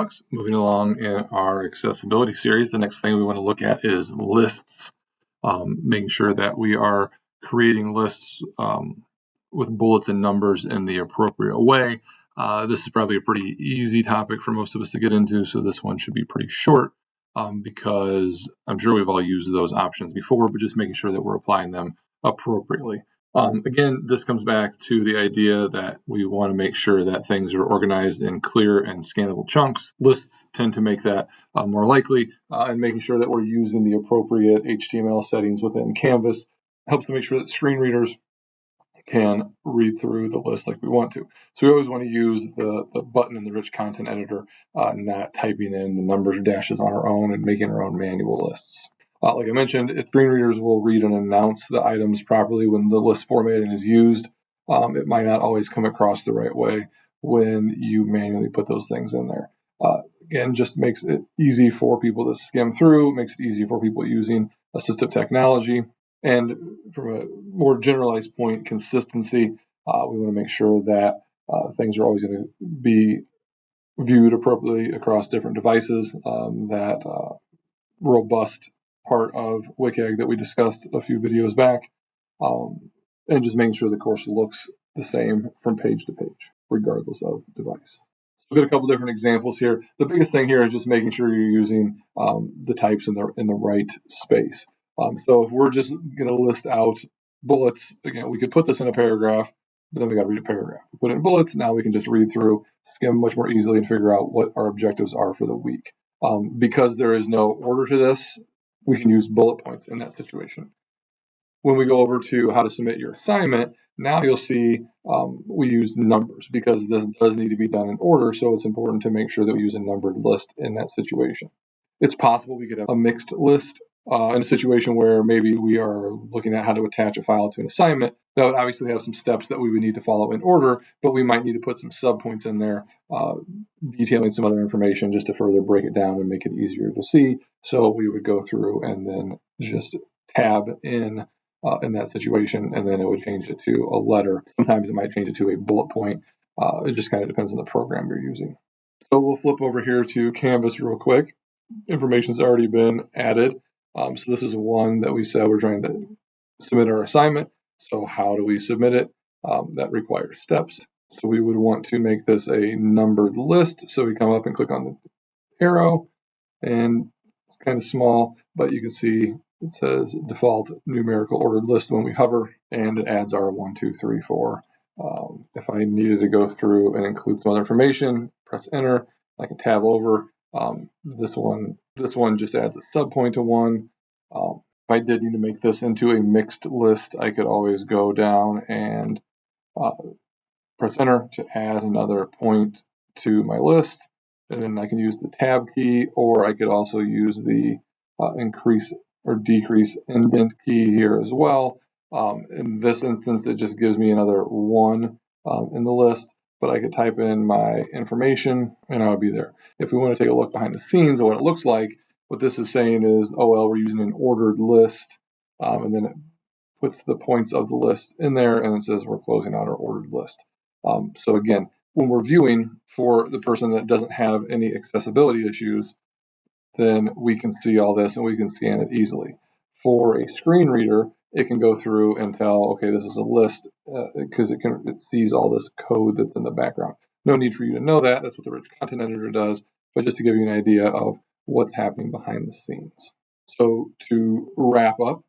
talks. Moving along in our accessibility series, the next thing we want to look at is lists, making sure that we are creating lists with bullets and numbers in the appropriate way. This is probably a pretty easy topic for most of us to get into, so this one should be pretty short because I'm sure we've all used those options before, but just making sure that we're applying them appropriately. Again, this comes back to the idea that we want to make sure that things are organized in clear and scannable chunks. Lists tend to make that more likely, and making sure that we're using the appropriate HTML settings within Canvas helps to make sure that screen readers can read through the list like we want to. So we always want to use the button in the rich content editor, not typing in the numbers or dashes on our own and making our own manual lists. Like I mentioned, screen readers will read and announce the items properly when the list formatting is used. It might not always come across the right way when you manually put those things in there. Again, just makes it easy for people to skim through, makes it easy for people using assistive technology. And from a more generalized point, consistency, we want to make sure that things are always going to be viewed appropriately across different devices. That robust part of WCAG that we discussed a few videos back, and just making sure the course looks the same from page to page, regardless of device. So we've got a couple different examples here. The biggest thing here is just making sure you're using the types in the right space. So if we're just going to list out bullets, again, we could put this in a paragraph, but then we got to read a paragraph. We put in bullets, now we can just read through, skim much more easily, and figure out what our objectives are for the week. Because there is no order to this, we can use bullet points in that situation. When we go over to how to submit your assignment, now you'll see we use numbers because this does need to be done in order, so it's important to make sure that we use a numbered list in that situation. It's possible we could have a mixed list in a situation where maybe we are looking at how to attach a file to an assignment. That would obviously have some steps that we would need to follow in order, but we might need to put some subpoints in there detailing some other information just to further break it down and make it easier to see. So we would go through and then just tab in that situation, and then it would change it to a letter. Sometimes it might change it to a bullet point. It just kind of depends on the program you're using. So we'll flip over here to Canvas real quick. Information's already been added. So this is one that we said we're trying to submit our assignment. So how do we submit it? That requires steps. So we would want to make this a numbered list. So we come up and click on the arrow, and it's kind of small, but you can see it says default numerical ordered list when we hover, and it adds our 1, 2, 3, 4. If I needed to go through and include some other information, press enter. I can tab over. This one just adds a subpoint to one. If I did need to make this into a mixed list, I could always go down and press enter to add another point to my list. And then I can use the tab key, or I could also use the increase or decrease indent key here as well. In this instance, it just gives me another one in the list, but I could type in my information and I would be there. If we want to take a look behind the scenes of what it looks like, what this is saying is, oh, well, we're using an ordered list, and then it puts the points of the list in there, and it says we're closing out our ordered list. So again, when we're viewing for the person that doesn't have any accessibility issues, then we can see all this and we can scan it easily. For a screen reader, it can go through and tell, okay, this is a list, because it sees all this code that's in the background. No need for you to know that. That's what the rich content editor does, but just to give you an idea of what's happening behind the scenes. So to wrap up,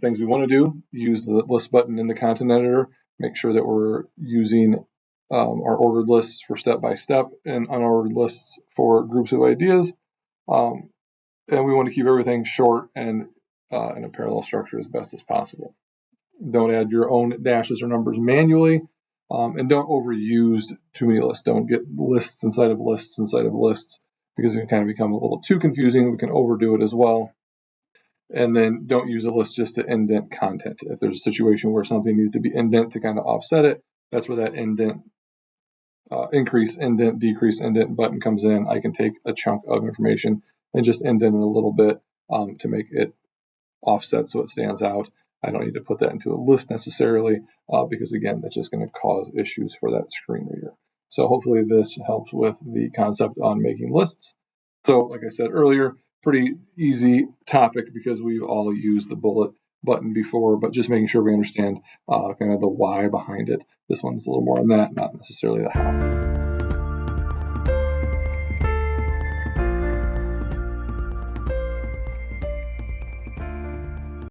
things we want to do, use the list button in the content editor, make sure that we're using our ordered lists for step-by-step and unordered lists for groups of ideas. And we want to keep everything short and in a parallel structure as best as possible. Don't add your own dashes or numbers manually, and don't overuse too many lists. Don't get lists inside of lists inside of lists, because it can kind of become a little too confusing. We can overdo it as well. And then don't use a list just to indent content. If there's a situation where something needs to be indent to kind of offset it, that's where that indent, increase indent, decrease indent button comes in. I can take a chunk of information and just indent it a little bit to make it offset so it stands out. I don't need to put that into a list necessarily, because again, that's just going to cause issues for that screen reader. So hopefully this helps with the concept on making lists. So like I said earlier, pretty easy topic because we've all used the bullet button before, but just making sure we understand kind of the why behind it. This one's a little more on that, not necessarily the how.